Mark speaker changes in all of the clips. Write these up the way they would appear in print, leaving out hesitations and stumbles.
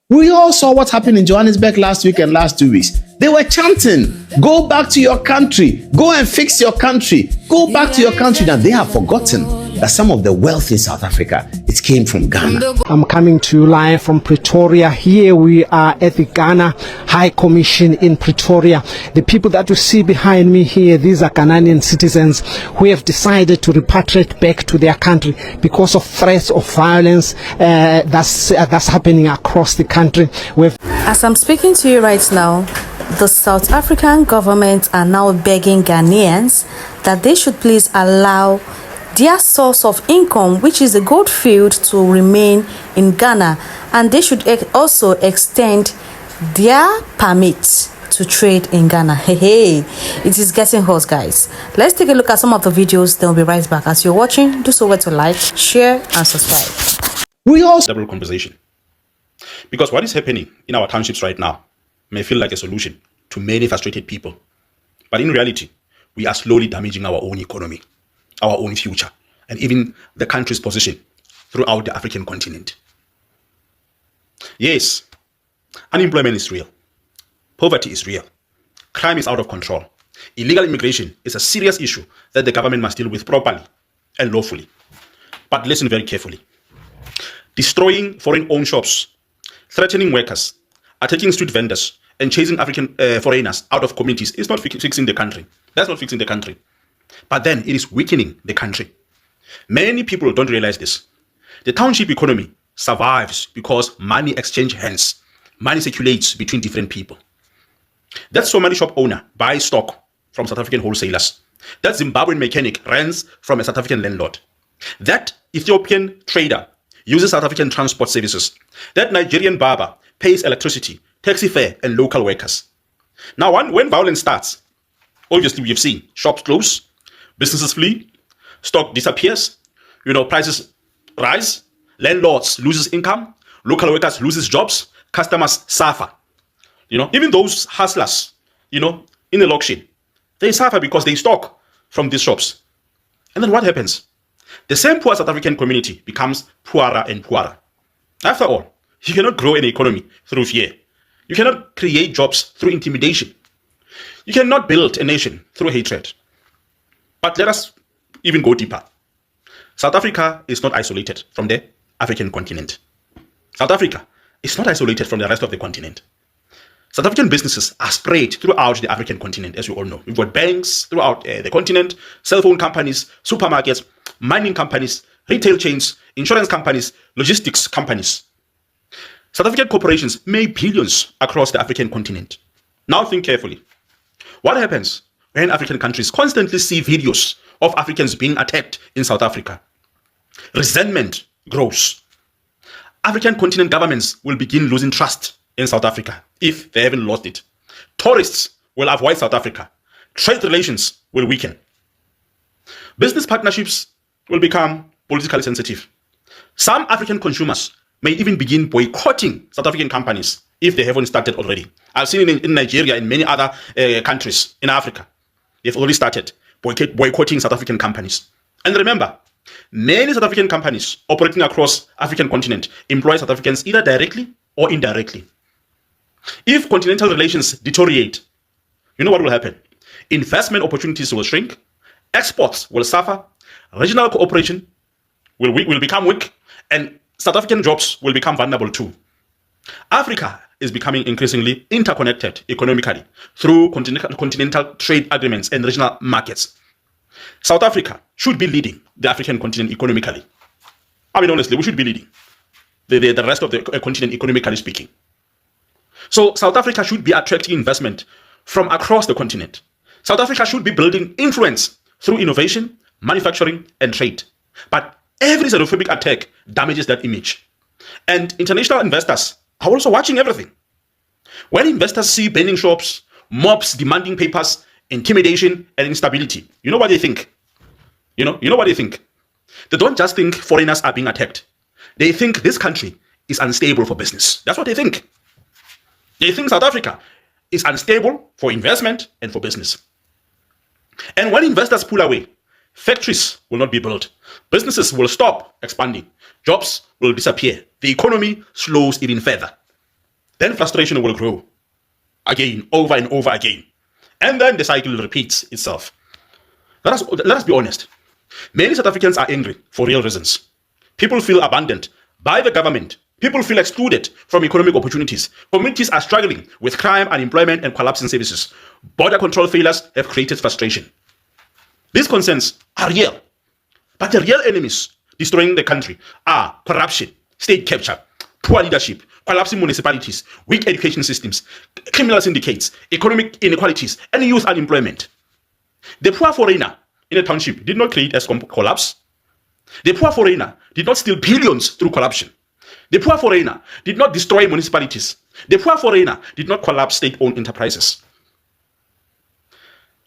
Speaker 1: We all saw what happened in Johannesburg last week and last 2 weeks. They were chanting, go back to your country, go and fix your country, go back to your country. Now they have forgotten that some of the wealth in South Africa, it came from Ghana.
Speaker 2: I'm coming to you live from Pretoria. Here we are at the Ghana High Commission in Pretoria. The people that you see behind me here, these are Ghanaian citizens who have decided to repatriate back to their country because of threats of violence that's happening across the country.
Speaker 3: As I'm speaking to you right now, the South African government are now begging Ghanaians that they should please allow their source of income, which is the Goldfield, to remain in Ghana, and they should also extend their permit to trade in Ghana. Hey, it is getting hot, guys. Let's take a look at some of the videos, then we'll be right back. As you're watching, do so well to like, share, and subscribe.
Speaker 1: We all
Speaker 4: double conversation, because what is happening in our townships right now may feel like a solution to many frustrated people, but in reality, we are slowly damaging our own economy, our own future, and even the country's position throughout the African continent. Yes, unemployment is real. Poverty is real. Crime is out of control. Illegal immigration is a serious issue that the government must deal with properly and lawfully. But listen very carefully. Destroying foreign-owned shops, threatening workers, attacking street vendors, and chasing African foreigners out of communities is not fixing the country. That's not fixing the country. But then it is weakening the country. Many people don't realize this. The township economy survives because money exchange hands. Money circulates between different people. That Somali shop owner buys stock from South African wholesalers. That Zimbabwean mechanic rents from a South African landlord. That Ethiopian trader uses South African transport services. That Nigerian barber pays electricity, taxi fare, and local workers. Now, when violence starts, obviously we have seen shops close, businesses flee, stock disappears, prices rise, landlords loses income, local workers loses jobs, customers suffer. Even those hustlers, in the auction, they suffer because they stock from these shops. And then what happens? The same poor South African community becomes poorer and poorer. After all, you cannot grow an economy through fear. You cannot create jobs through intimidation. You cannot build a nation through hatred. But let us even go deeper. South Africa is not isolated from the African continent. South Africa is not isolated from the rest of the continent. South African businesses are spread throughout the African continent, as you all know. We've got banks throughout the continent, cell phone companies, supermarkets, mining companies, retail chains, insurance companies, logistics companies. South African corporations make billions across the African continent. Now think carefully. What happens when African countries constantly see videos of Africans being attacked in South Africa? Resentment grows. African continent governments will begin losing trust in South Africa if they haven't lost it. Tourists will avoid South Africa. Trade relations will weaken. Business partnerships will become politically sensitive. Some African consumers may even begin boycotting South African companies if they haven't started already. I've seen it in Nigeria and many other countries in Africa. They've already started boycotting South African companies. And remember, many South African companies operating across African continent employ South Africans either directly or indirectly. If continental relations deteriorate, you know what will happen? Investment opportunities will shrink, exports will suffer, regional cooperation will become weak, and South African jobs will become vulnerable too. Africa is becoming increasingly interconnected economically through continental trade agreements and regional markets. South Africa should be leading the African continent economically. I mean, honestly, we should be leading the rest of the continent economically speaking. So South Africa should be attracting investment from across the continent. South Africa should be building influence through innovation, manufacturing, and trade. But every xenophobic attack damages that image. And international investors are also watching everything. When investors see burning shops, mobs demanding papers, intimidation, and instability, you know what they think? You know what they think? They don't just think foreigners are being attacked. They think this country is unstable for business. That's what they think. They think South Africa is unstable for investment and for business. And when investors pull away, factories will not be built. Businesses will stop expanding. Jobs will disappear. The economy slows even further. then frustration will grow again, over and over again. And then the cycle repeats itself. Let us be honest. Many South Africans are angry for real reasons. People feel abandoned by the government. People feel excluded from economic opportunities. Communities are struggling with crime, unemployment, and collapsing services. Border control failures have created frustration. These concerns are real. But the real enemies destroying the country are corruption, state capture, poor leadership, collapsing municipalities, weak education systems, criminal syndicates, economic inequalities, and youth unemployment. The poor foreigner in a township did not create Eskom collapse. The poor foreigner did not steal billions through corruption. The poor foreigner did not destroy municipalities. The poor foreigner did not collapse state-owned enterprises.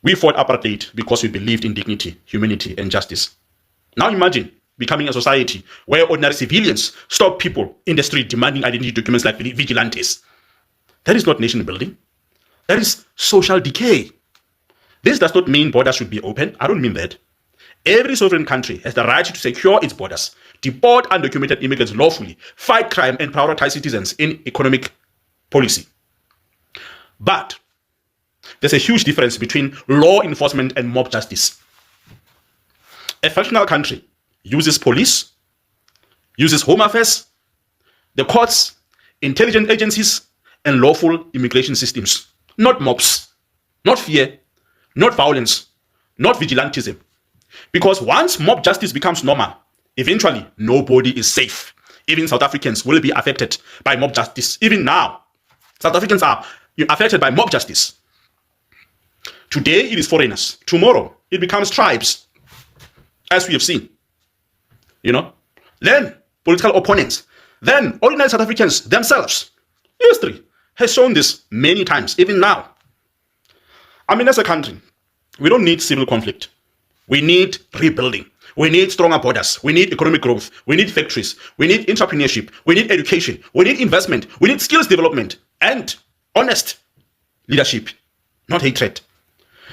Speaker 4: We fought apartheid because we believed in dignity, humanity, and justice. Now imagine becoming a society where ordinary civilians stop people in the street demanding identity documents like vigilantes. That is not nation building. That is social decay. This does not mean borders should be open. I don't mean that. Every sovereign country has the right to secure its borders, deport undocumented immigrants lawfully, fight crime, and prioritize citizens in economic policy. But there's a huge difference between law enforcement and mob justice. A functional country uses police, uses home affairs, the courts, intelligence agencies, and lawful immigration systems. Not mobs, not fear, not violence, not vigilantism. Because once mob justice becomes normal, eventually nobody is safe. Even South Africans will be affected by mob justice. Even now, South Africans are affected by mob justice. Today it is foreigners. Tomorrow it becomes tribes, as we have seen. Then political opponents. Then ordinary South Africans themselves. History has shown this many times, even now. As a country, we don't need civil conflict. We need rebuilding. We need stronger borders. We need economic growth. We need factories. We need entrepreneurship. We need education. We need investment. We need skills development and honest leadership, not hatred.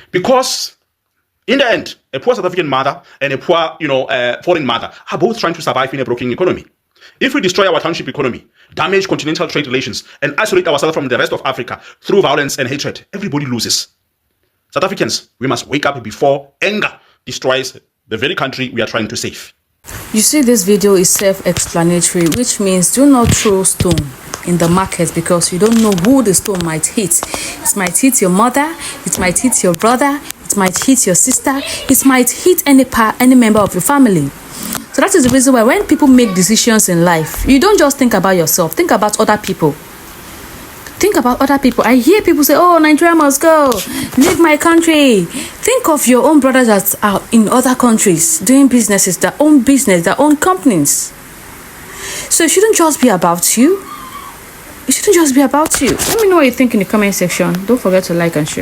Speaker 4: Because in the end, a poor South African mother and a poor, foreign mother are both trying to survive in a broken economy. If we destroy our township economy, damage continental trade relations, and isolate ourselves from the rest of Africa through violence and hatred, everybody loses. South Africans, we must wake up before anger destroys the very country we are trying to save.
Speaker 3: You see, this video is self-explanatory, which means do not throw stone in the market because you don't know who the stone might hit. It might hit your mother, it might hit your brother, it might hit your sister, it might hit any member of your family. So that is the reason why when people make decisions in life, you don't just think about yourself, think about other people. Think about other people. I hear people say, oh, Nigeria must go, leave my country. Think of your own brothers that are in other countries doing businesses, their own business, their own companies. So it shouldn't just be about you. It shouldn't just be about you. Let me know what you think in the comment section. Don't forget to like and share.